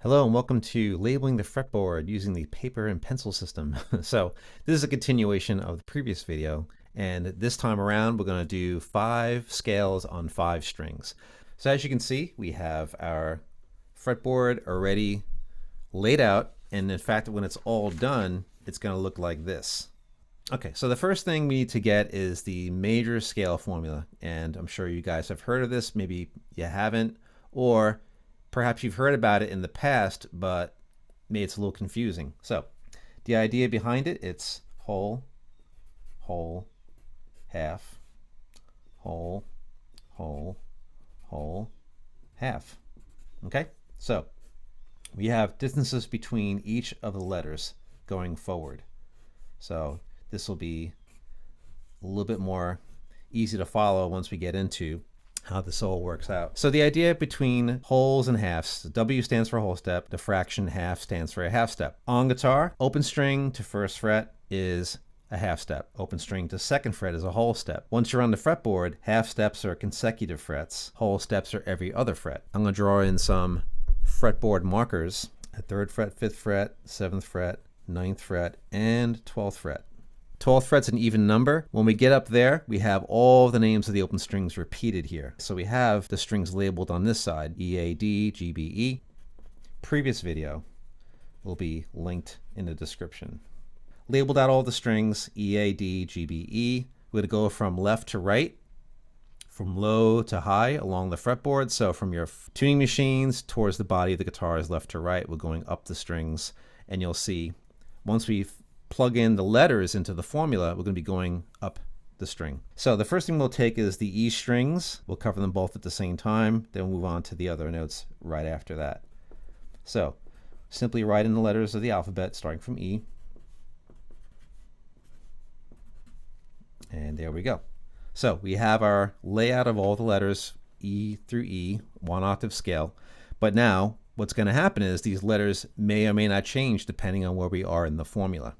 Hello and welcome to labeling the fretboard using the paper and pencil system. So this is a continuation of the previous video, and this time around we're going to do 5 scales on 5 strings. So as you can see, we have our fretboard already laid out, and in fact when it's all done it's going to look like this. Okay, so the first thing we need to get is the major scale formula, and I'm sure you guys have heard of this, maybe you haven't, or perhaps you've heard about it in the past, but maybe it's a little confusing. So the idea behind it, it's whole, whole, half, whole, whole, whole, half. Okay, so we have distances between each of the letters going forward. So this will be a little bit more easy to follow once we get into how this all works out. So the idea between wholes and halves, W stands for whole step, the fraction half stands for a half step. On guitar, open string to first fret is a half step. Open string to second fret is a whole step. Once you're on the fretboard, half steps are consecutive frets. Whole steps are every other fret. I'm going to draw in some fretboard markers at 3rd fret, 5th fret, 7th fret, 9th fret, and 12th fret. 12th fret's an even number. When we get up there, we have all the names of the open strings repeated here. So we have the strings labeled on this side, E, A, D, G, B, E. Previous video will be linked in the description. Labeled out all the strings, E, A, D, G, B, E. We're going to go from left to right, from low to high along the fretboard. So from your tuning machines towards the body of the guitar is left to right. We're going up the strings, and you'll see once we plug in the letters into the formula, we're going to be going up the string. So the first thing we'll take is the E strings. We'll cover them both at the same time. Then we'll move on to the other notes right after that. So simply write in the letters of the alphabet starting from E. And there we go. So we have our layout of all the letters E through E, 1 octave scale. But now what's going to happen is these letters may or may not change depending on where we are in the formula.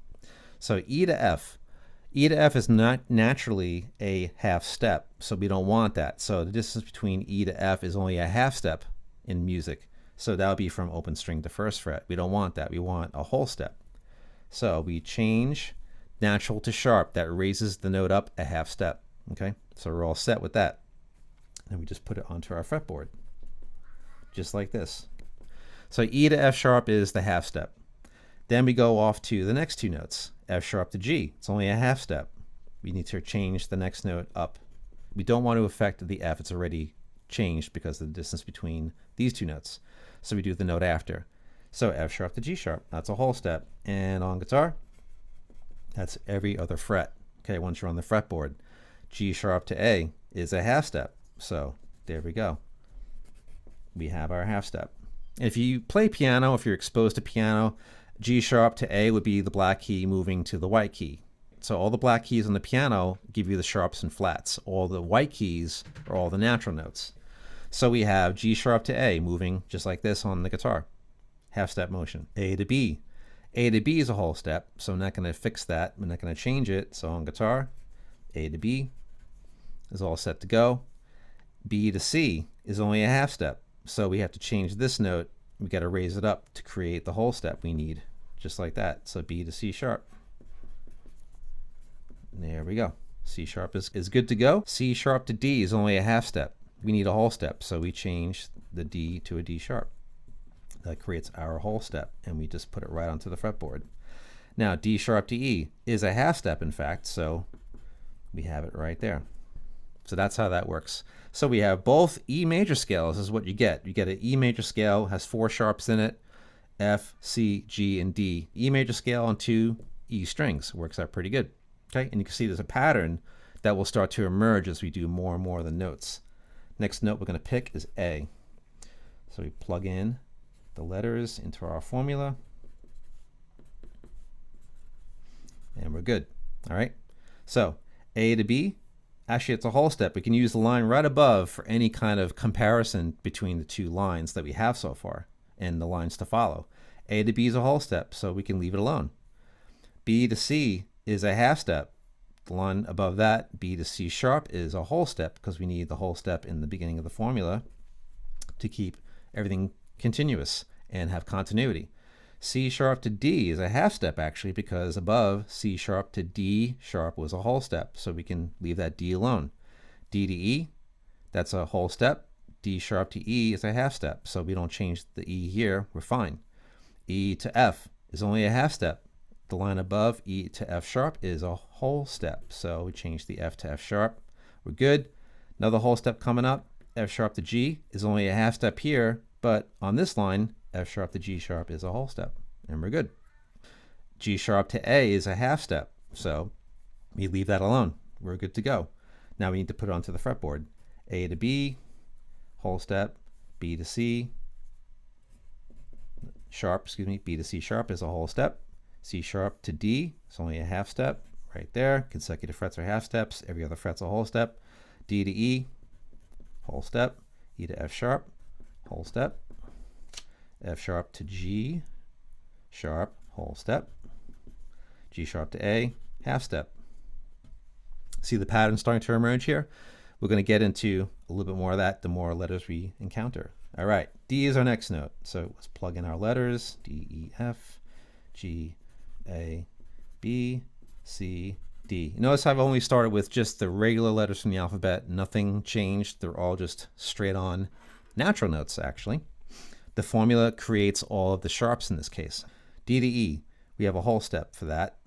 So E to F. E to F is not naturally a half step, so we don't want that. So the distance between E to F is only a half step in music. So that would be from open string to first fret. We don't want that. We want a whole step. So we change natural to sharp. That raises the note up a half step. Okay, so we're all set with that. And we just put it onto our fretboard, just like this. So E to F sharp is the half step. Then we go off to the next 2 notes, F sharp to G. It's only a half step. We need to change the next note up. We don't want to affect the F. It's already changed because of the distance between these 2 notes. So we do the note after. So F sharp to G sharp, that's a whole step. And on guitar, that's every other fret. Okay, once you're on the fretboard, G sharp to A is a half step. So there we go. We have our half step. If you play piano, if you're exposed to piano, G sharp to A would be the black key moving to the white key. So all the black keys on the piano give you the sharps and flats. All the white keys are all the natural notes. So we have G sharp to A moving just like this on the guitar. Half step motion. A to B. A to B is a whole step, so I'm not going to fix that. I'm not going to change it. So on guitar, A to B is all set to go. B to C is only a half step. So we have to change this note. We got to raise it up to create the whole step we need, just like that. So B to C sharp. There we go. C sharp is good to go. C sharp to D is only a half step. We need a whole step, so we change the D to a D sharp. That creates our whole step, and we just put it right onto the fretboard. Now D sharp to E is a half step, in fact, so we have it right there. So that's how that works. So we have both E major scales is what you get. You get an E major scale, has 4 sharps in it, F, C, G, and D. E major scale on 2 E strings. Works out pretty good. Okay, and you can see there's a pattern that will start to emerge as we do more and more of the notes. Next note we're going to pick is A. So we plug in the letters into our formula, and we're good. All right, so A to B. Actually, it's a whole step. We can use the line right above for any kind of comparison between the 2 lines that we have so far and the lines to follow. A to B is a whole step, so we can leave it alone. B to C is a half step. The line above that, B to C sharp, is a whole step because we need the whole step in the beginning of the formula to keep everything continuous. and have continuity. C sharp to D is a half step actually, because above C sharp to D sharp was a whole step, so we can leave that D alone. D to E, that's a whole step. D sharp to E is a half step, so we don't change the E here, we're fine. E to F is only a half step. The line above E to F sharp is a whole step, so we change the F to F sharp, we're good. Another whole step coming up, F sharp to G is only a half step here, but on this line, F sharp to G sharp is a whole step, and we're good. G sharp to A is a half step, so we leave that alone. We're good to go. Now we need to put it onto the fretboard. A to B, whole step. B to C, sharp, excuse me, B to C sharp is a whole step. C sharp to D is only a half step, right there. Consecutive frets are half steps. Every other fret's a whole step. D to E, whole step. E to F sharp, whole step. F sharp to G sharp, whole step. G sharp to A, half step. See the pattern starting to emerge here? We're going to get into a little bit more of that the more letters we encounter. All right, D is our next note. So let's plug in our letters. D, E, F, G, A, B, C, D. Notice I've only started with just the regular letters from the alphabet. Nothing changed. They're all just straight on natural notes, actually. The formula creates all of the sharps in this case. D to E, we have a whole step for that.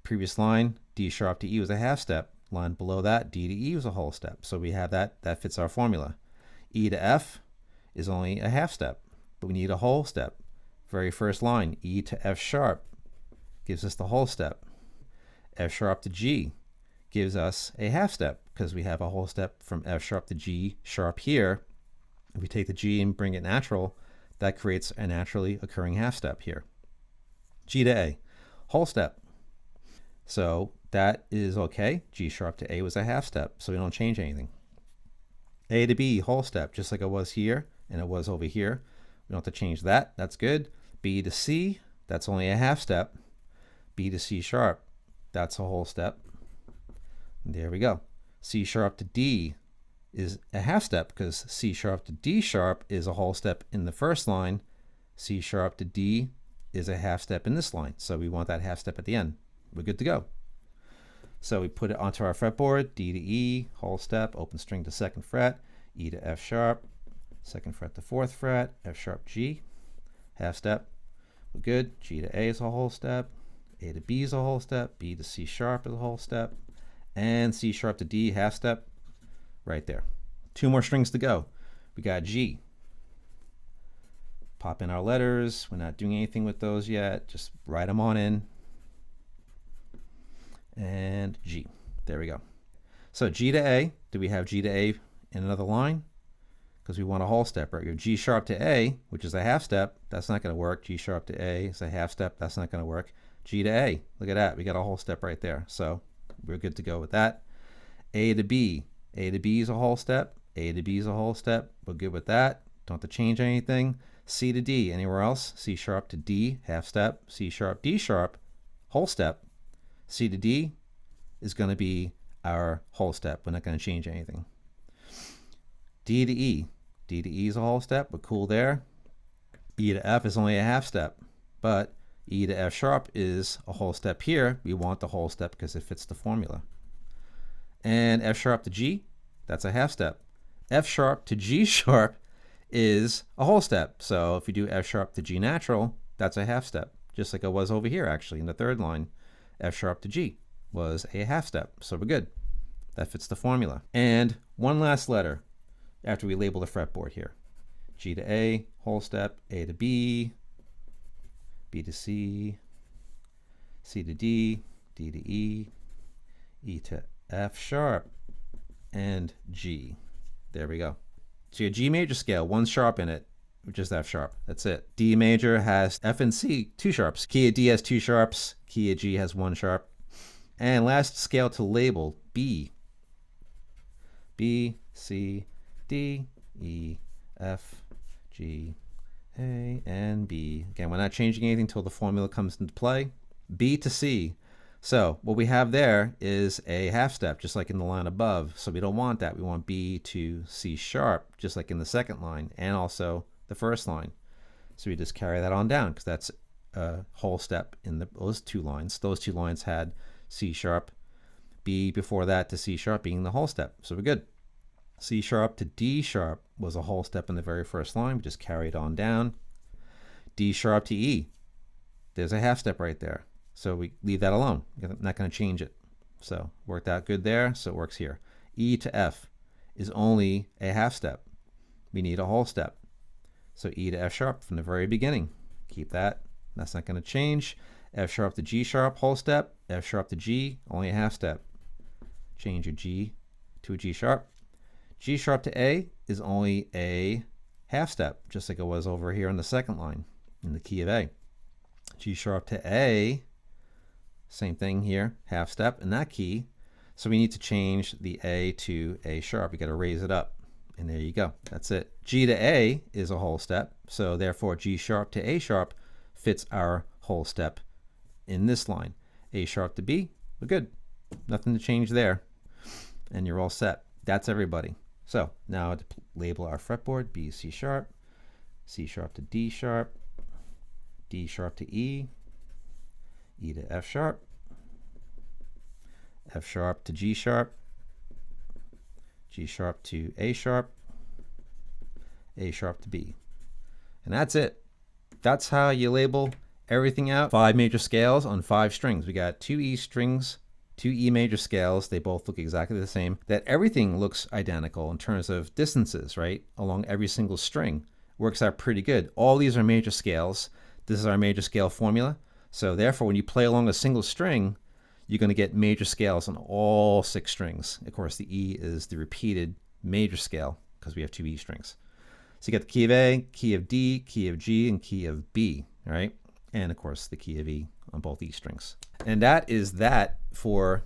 Previous line, D sharp to E was a half step. Line below that, D to E was a whole step. So we have that fits our formula. E to F is only a half step, but we need a whole step. Very first line, E to F sharp gives us the whole step. F sharp to G gives us a half step because we have a whole step from F sharp to G sharp here. If we take the G and bring it natural, that creates a naturally occurring half step here. G to A, whole step. So that is okay. G sharp to A was a half step, so we don't change anything. A to B, whole step, just like it was here and it was over here. We don't have to change that. That's good. B to C, that's only a half step. B to C sharp, that's a whole step. And there we go. C sharp to D is a half step because C sharp to D sharp is a whole step in the first line. C sharp to D is a half step in this line. So we want that half step at the end. We're good to go. So we put it onto our fretboard. D to E, whole step, open string to second fret. E to F sharp, second fret to fourth fret. F sharp G, half step. We're good. G to A is a whole step. A to B is a whole step. B to C sharp is a whole step. And C sharp to D, half step. Right there. Two more strings to go. We got G. Pop in our letters. We're not doing anything with those yet. Just write them on in. And G. There we go. So G to A. Do we have G to A in another line? Because we want a whole step, right? We have G sharp to A, which is a half step. That's not going to work. G sharp to A is a half step. That's not going to work. G to A. Look at that. We got a whole step right there. So we're good to go with that. A to B. A to B is a whole step. A to B is a whole step. We're good with that. Don't have to change anything. C to D. Anywhere else? C sharp to D, half step. C sharp, D sharp, whole step. C to D is going to be our whole step. We're not going to change anything. D to E. D to E is a whole step. We're cool there. E to F is only a half step. But E to F sharp is a whole step here. We want the whole step because it fits the formula. And F sharp to G, that's a half step. F sharp to G sharp is a whole step. So if you do F sharp to G natural, that's a half step, just like it was over here actually in the third line. F sharp to G was a half step, so we're good. That fits the formula. And one last letter after we label the fretboard here. G to A, whole step. A to B, B to C, C to D, D to E, E to F sharp, and G. There we go. So your G major scale, one sharp in it, which is F sharp. That's it. D major has F and C, two sharps. Key of D has two sharps. Key of G has one sharp. And last scale to label, B. B, C, D, E, F, G, A, and B. Again, we're not changing anything until the formula comes into play. B to C. So what we have there is a half step, just like in the line above. So we don't want that. We want B to C sharp, just like in the second line, and also the first line. So we just carry that on down because that's a whole step in those two lines. Those two lines had C sharp, B before that to C sharp being the whole step. So we're good. C sharp to D sharp was a whole step in the very first line. We just carry it on down. D sharp to E. There's a half step right there. So we leave that alone. I'm not going to change it. So worked out good there. So it works here. E to F is only a half step. We need a whole step. So E to F sharp from the very beginning. Keep that. That's not going to change. F sharp to G sharp, whole step. F sharp to G, only a half step. Change your G to a G sharp. G sharp to A is only a half step, just like it was over here in the second line in the key of A. G sharp to A, same thing here, half step in that key. So we need to change the A to A sharp. We got to raise it up. And there you go. That's it. G to A is a whole step. So therefore G sharp to A sharp fits our whole step in this line. A sharp to B, we're good. Nothing to change there. And you're all set. That's everybody. So now to label our fretboard, B, C sharp to D sharp to E, E to F sharp to G sharp to A sharp to B. And that's it. That's how you label everything out. 5 major scales on 5 strings. We got 2 E strings, 2 E major scales. They both look exactly the same. That everything looks identical in terms of distances, right? Along every single string. Works out pretty good. All these are major scales. This is our major scale formula. So therefore, when you play along a single string, you're going to get major scales on all 6 strings. Of course, the E is the repeated major scale because we have 2 E strings. So you got the key of A, key of D, key of G, and key of B, right? And of course, the key of E on both E strings. And that is that for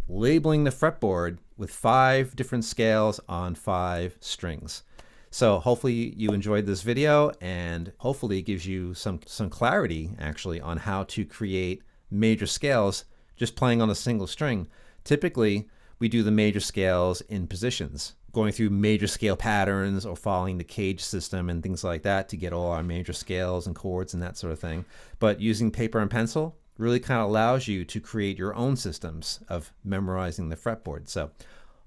labeling the fretboard with 5 different scales on 5 strings. So hopefully you enjoyed this video, and hopefully it gives you some clarity actually on how to create major scales just playing on a single string. Typically, we do the major scales in positions, going through major scale patterns or following the cage system and things like that to get all our major scales and chords and that sort of thing. But using paper and pencil really kind of allows you to create your own systems of memorizing the fretboard. So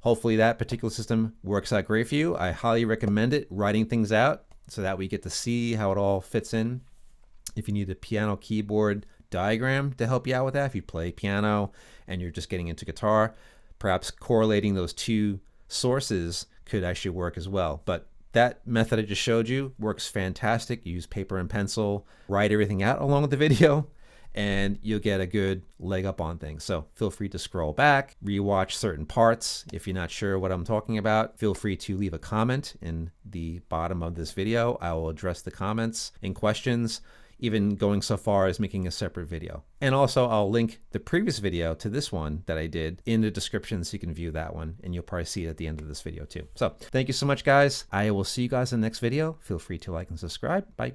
hopefully that particular system works out great for you. I highly recommend it, writing things out so that we get to see how it all fits in. If you need a piano keyboard diagram to help you out with that, if you play piano and you're just getting into guitar, perhaps correlating those 2 sources could actually work as well. But that method I just showed you works fantastic. Use paper and pencil, write everything out along with the video, and you'll get a good leg up on things. So feel free to scroll back, rewatch certain parts. If you're not sure what I'm talking about, feel free to leave a comment in the bottom of this video. I will address the comments and questions, even going so far as making a separate video. And also I'll link the previous video to this one that I did in the description so you can view that one, and you'll probably see it at the end of this video too. So thank you so much, guys. I will see you guys in the next video. Feel free to like and subscribe. Bye.